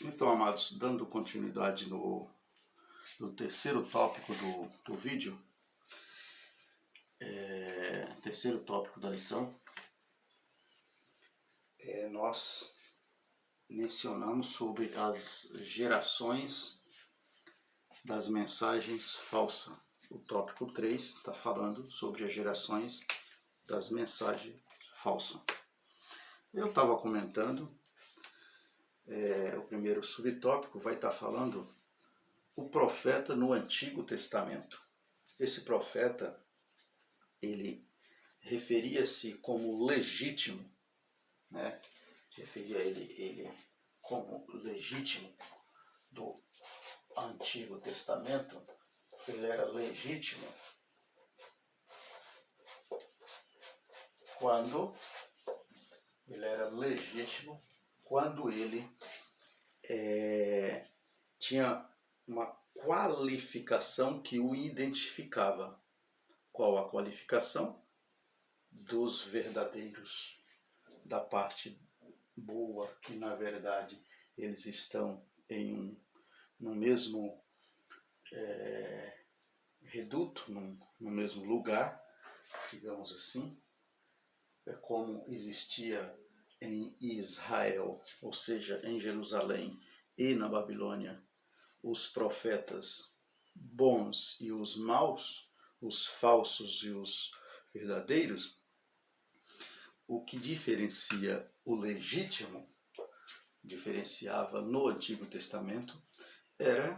Então, amados, dando continuidade no terceiro tópico do vídeo, terceiro tópico da lição, nós mencionamos sobre as gerações das mensagens falsas. O tópico 3 está falando sobre as gerações das mensagens falsas. Eu estava comentando, o primeiro subtópico vai estar falando o profeta no Antigo Testamento. Esse profeta, ele referia-se como legítimo, né? Referia ele como legítimo do Antigo Testamento. Ele era legítimo quando ele tinha uma qualificação que o identificava. Qual a qualificação? Dos verdadeiros, da parte boa, que na verdade eles estão no mesmo reduto, no mesmo lugar, digamos assim, como existia em Israel, ou seja, em Jerusalém e na Babilônia, os profetas bons e os maus, os falsos e os verdadeiros. O que diferencia o legítimo, diferenciava no Antigo Testamento, era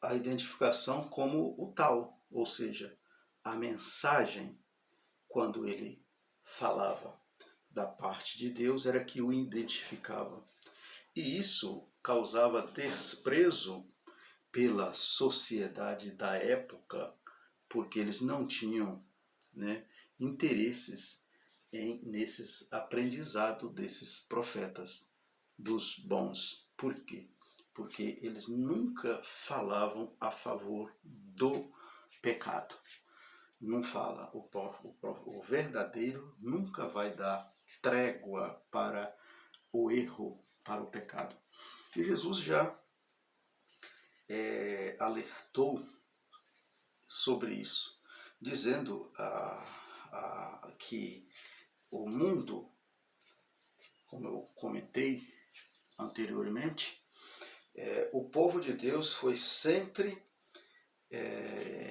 a identificação como o tal, ou seja, a mensagem, quando ele falava da parte de Deus, era que o identificava. E isso causava desprezo pela sociedade da época, porque eles não tinham, interesses nesses aprendizados desses profetas, dos bons. Por quê? Porque eles nunca falavam a favor do pecado. Não fala. O verdadeiro nunca vai dar trégua para o erro, para o pecado. E Jesus já alertou sobre isso, dizendo que o mundo, como eu comentei anteriormente, o povo de Deus foi sempre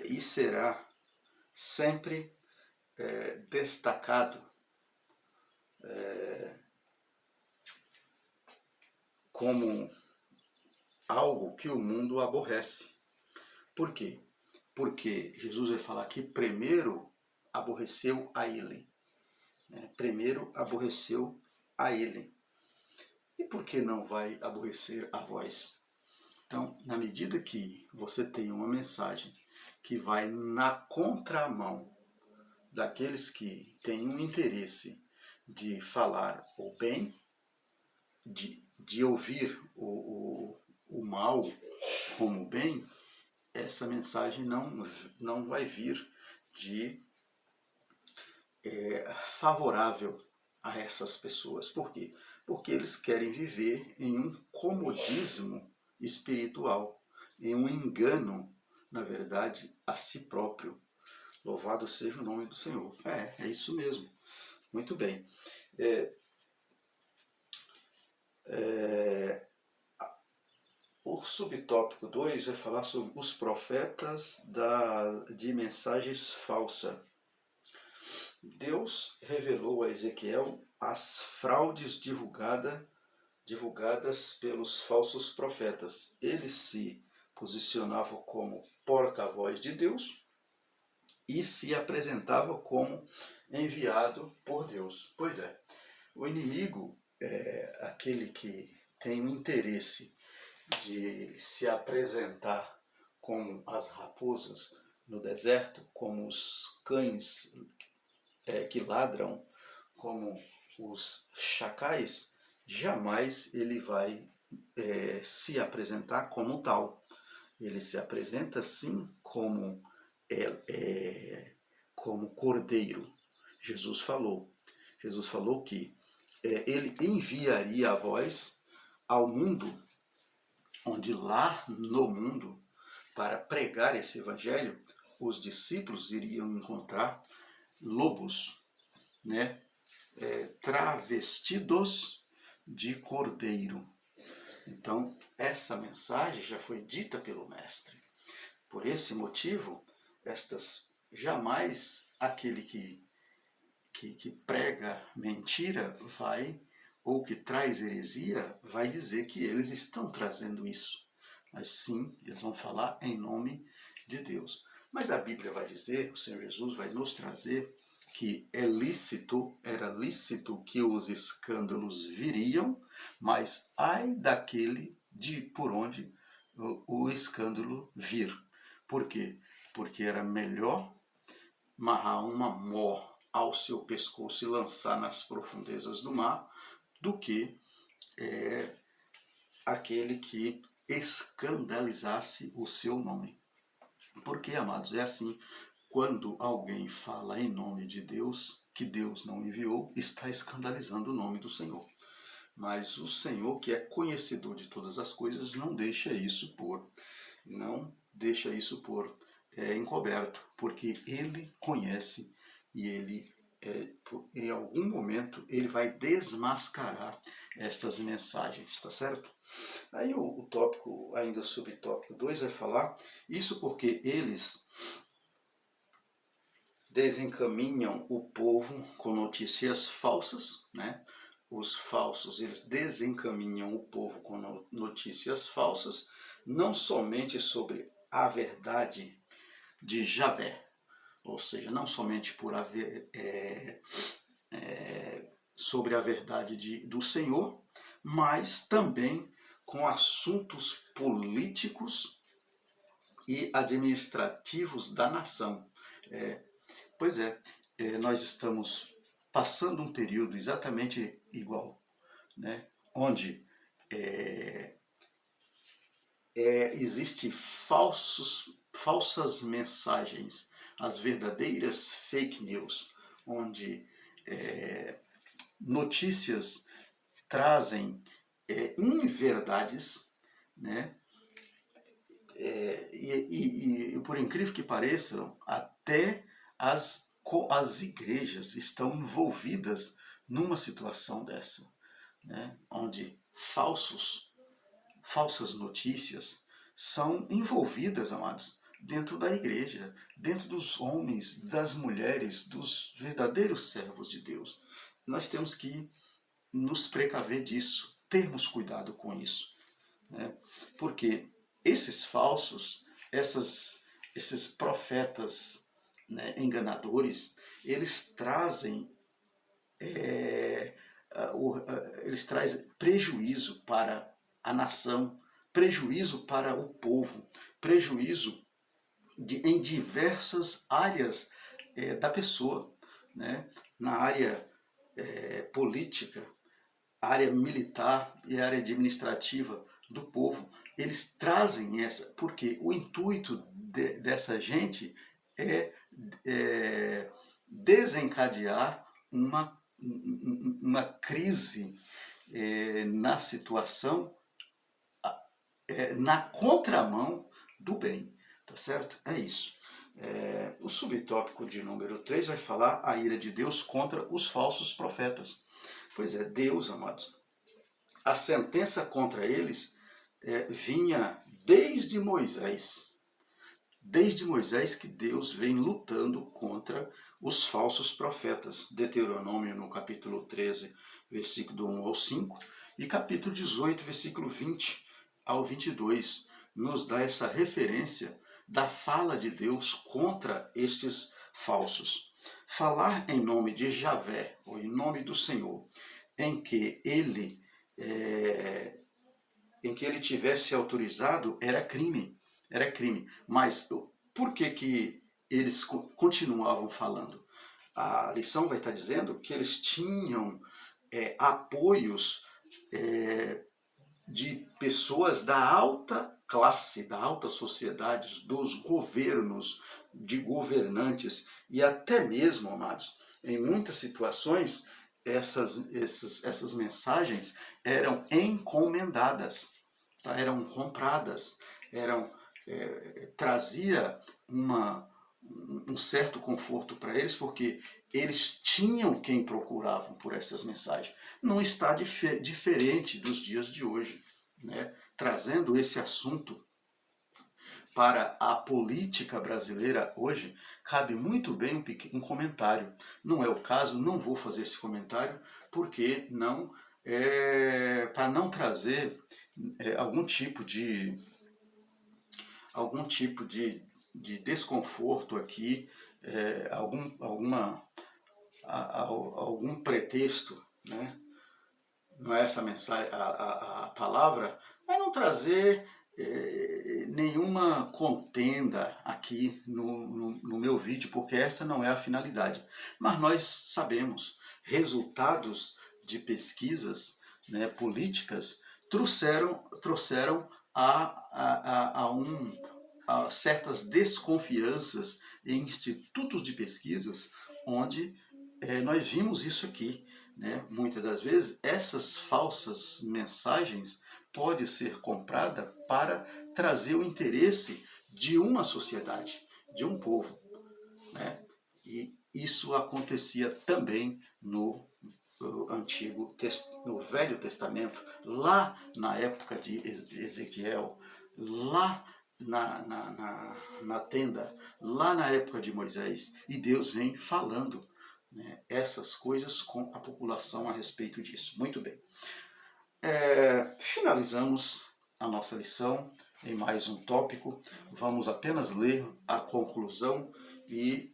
e será sempre destacado como algo que o mundo aborrece. Por quê? Porque Jesus vai falar que primeiro aborreceu a ele. Primeiro aborreceu a ele. E por que não vai aborrecer a vós? Então, na medida que você tem uma mensagem que vai na contramão daqueles que têm um interesse de falar o bem, de ouvir o mal como bem, essa mensagem não vai vir de favorável a essas pessoas. Por quê? Porque eles querem viver em um comodismo espiritual, em um engano, na verdade, a si próprio. Louvado seja o nome do Senhor. É isso mesmo. Muito bem. O subtópico 2 vai falar sobre os profetas de mensagens falsas. Deus revelou a Ezequiel as fraudes divulgadas pelos falsos profetas. Eles se posicionavam como porta-voz de Deus e se apresentavam como enviado por Deus. Pois é, o inimigo é aquele que tem o interesse de se apresentar como as raposas no deserto, como os cães que ladram, como os chacais. Jamais ele vai se apresentar como tal. Ele se apresenta sim como cordeiro. Jesus falou que ele enviaria a vós ao mundo, onde lá no mundo, para pregar esse evangelho, os discípulos iriam encontrar lobos, né, travestidos de cordeiro. Então, essa mensagem já foi dita pelo Mestre. Por esse motivo, jamais aquele que prega mentira vai, ou que traz heresia, vai dizer que eles estão trazendo isso. Mas sim, eles vão falar em nome de Deus. Mas a Bíblia vai dizer, o Senhor Jesus vai nos trazer que era lícito que os escândalos viriam, mas ai daquele por onde o escândalo vir. Por quê? Porque era melhor amarrar uma mó ao seu pescoço e lançar nas profundezas do mar, do que aquele que escandalizasse o seu nome. Porque, amados, é assim, quando alguém fala em nome de Deus, que Deus não enviou, está escandalizando o nome do Senhor. Mas o Senhor, que é conhecedor de todas as coisas, não deixa isso por encoberto, porque Ele conhece e Ele, em algum momento, Ele vai desmascarar estas mensagens, tá certo? Aí o tópico, ainda o subtópico 2, vai falar isso porque eles desencaminham o povo com notícias falsas, né? Os falsos, eles desencaminham o povo com notícias falsas, não somente sobre a verdade de Javé, ou seja, não somente sobre a verdade do Senhor, mas também com assuntos políticos e administrativos da nação. Nós estamos passando um período exatamente igual, né? Onde existe falsas mensagens, as verdadeiras fake news, onde notícias trazem inverdades, né? E por incrível que pareça, até as igrejas estão envolvidas numa situação dessa, né? Onde falsas notícias são envolvidas, amados, dentro da igreja, dentro dos homens, das mulheres, dos verdadeiros servos de Deus. Nós temos que nos precaver disso, termos cuidado com isso, né? Porque esses falsos, esses profetas, né, enganadores, eles trazem prejuízo para a nação, prejuízo para o povo, prejuízo em diversas áreas da pessoa, né? Na área política, área militar e área administrativa do povo. Eles trazem porque o intuito dessa gente é desencadear uma crise na situação, na contramão do bem, tá certo? É isso. O subtópico de número 3 vai falar a ira de Deus contra os falsos profetas. Pois é, Deus, amados, a sentença contra eles vinha desde Moisés. Desde Moisés que Deus vem lutando contra os falsos profetas. Deuteronômio no capítulo 13, versículo 1 ao 5, e capítulo 18, versículo 20 ao 22, nos dá essa referência da fala de Deus contra estes falsos. Falar em nome de Javé, ou em nome do Senhor, em que ele tivesse autorizado, era crime. Mas por que eles continuavam falando? A lição vai estar dizendo que eles tinham apoios de pessoas da alta classe, da alta sociedade, dos governos, de governantes, e até mesmo, amados, em muitas situações, essas mensagens eram encomendadas, tá? Eram compradas, trazia um certo conforto para eles, porque eles tinham quem procuravam por essas mensagens. Não está diferente dos dias de hoje, né? Trazendo esse assunto para a política brasileira hoje, cabe muito bem um comentário. Não é o caso, não vou fazer esse comentário, porque não para não trazer algum tipo de desconforto aqui, algum pretexto, né? Não é essa mensagem, a palavra, mas não trazer nenhuma contenda aqui no meu vídeo, porque essa não é a finalidade. Mas nós sabemos, resultados de pesquisas, né, políticas trouxeram a certas desconfianças em institutos de pesquisas, onde nós vimos isso aqui. Né? Muitas das vezes essas falsas mensagens podem ser compradas para trazer o interesse de uma sociedade, de um povo. Né? E isso acontecia também no no Velho Testamento, lá na época de Ezequiel, lá na tenda, lá na época de Moisés, e Deus vem falando, né, essas coisas com a população a respeito disso. Muito bem. Finalizamos a nossa lição em mais um tópico. Vamos apenas ler a conclusão e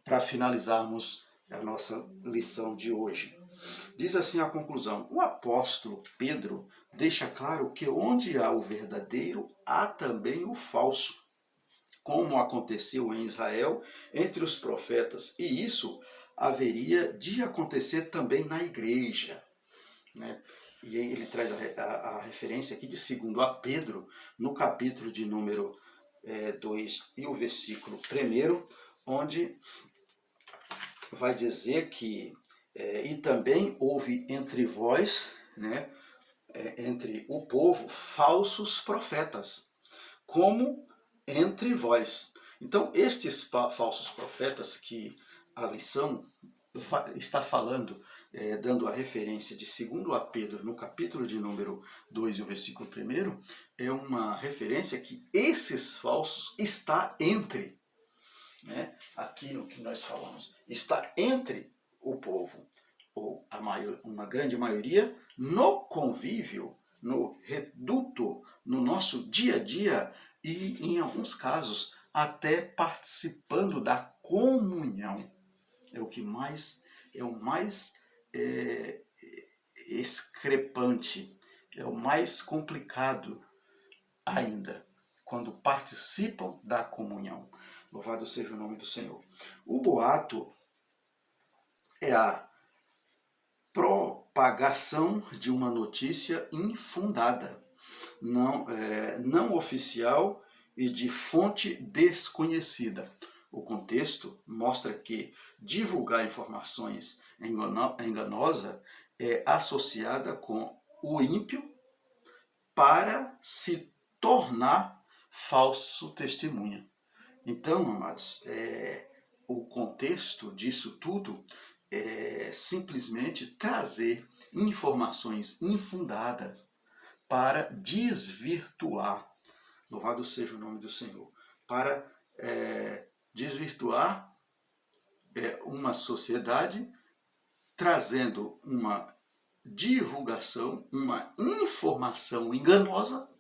para finalizarmos a nossa lição de hoje. Diz assim a conclusão: o apóstolo Pedro deixa claro que onde há o verdadeiro, há também o falso, como aconteceu em Israel entre os profetas, e isso haveria de acontecer também na igreja. Né? E ele traz a referência aqui de 2 a Pedro, no capítulo de número 2 e o versículo 1, onde vai dizer que e também houve entre vós, né, entre o povo, falsos profetas, como entre vós. Então, estes falsos profetas que a lição está falando, dando a referência de 2 a Pedro, no capítulo de número 2 e o versículo 1, é uma referência que esses falsos está entre, né, aqui no que nós falamos, está entre o povo, ou uma grande maioria, no convívio, no reduto, no nosso dia a dia e, em alguns casos, até participando da comunhão. É o mais excrepante, é o mais complicado ainda, quando participam da comunhão. Louvado seja o nome do Senhor. O boato é a propagação de uma notícia infundada, não oficial e de fonte desconhecida. O contexto mostra que divulgar informações enganosas é associada com o ímpio para se tornar falso testemunha. Então, amados, o contexto disso tudo é simplesmente trazer informações infundadas para desvirtuar, louvado seja o nome do Senhor, para desvirtuar uma sociedade, trazendo uma divulgação, uma informação enganosa,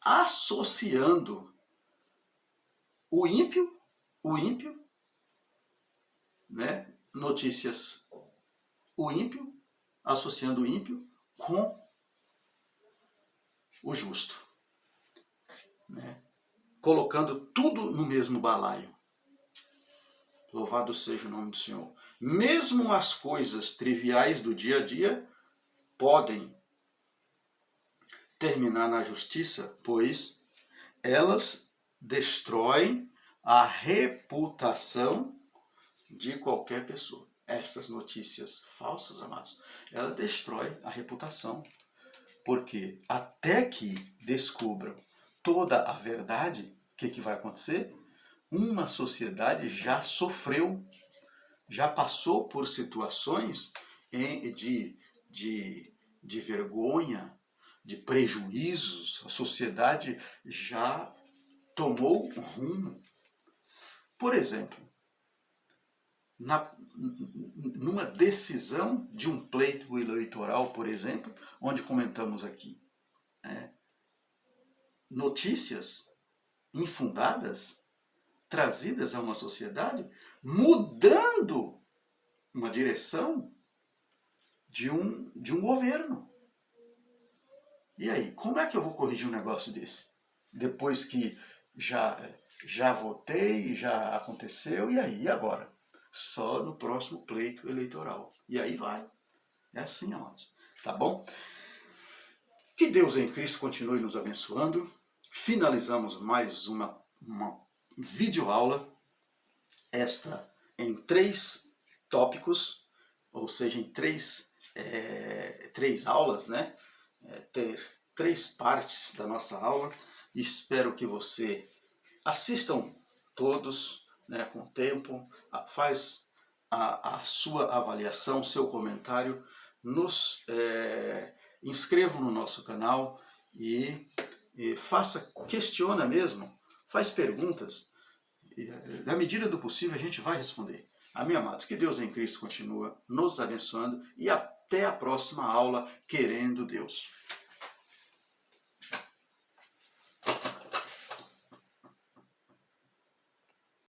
associando o ímpio, né? Notícias, o ímpio, associando o ímpio com o justo, né? Colocando tudo no mesmo balaio. Louvado seja o nome do Senhor. Mesmo as coisas triviais do dia a dia podem terminar na justiça, pois elas destroem a reputação de qualquer pessoa. Essas notícias falsas, amados, ela destrói a reputação. Porque até que descubram toda a verdade, o que vai acontecer? Uma sociedade já sofreu, já passou por situações de vergonha, de prejuízos. A sociedade já tomou um rumo. Por exemplo, numa decisão de um pleito eleitoral, por exemplo, onde comentamos aqui, notícias infundadas trazidas a uma sociedade, mudando uma direção de um governo. E aí, como é que eu vou corrigir um negócio desse? Depois que já votei, já aconteceu, e aí, e agora? Só no próximo pleito eleitoral. E aí vai. É assim, amados. Tá bom? Que Deus em Cristo continue nos abençoando. Finalizamos mais uma videoaula, esta em 3 tópicos, ou seja, em 3 aulas, né? Ter 3 partes da nossa aula. Espero que você assistam todos, né, com tempo, faz a sua avaliação, seu comentário, nos inscrevam no nosso canal e questiona mesmo, faz perguntas, e, na medida do possível a gente vai responder. Amém, amados? Que Deus em Cristo continua nos abençoando e até a próxima aula, querendo Deus.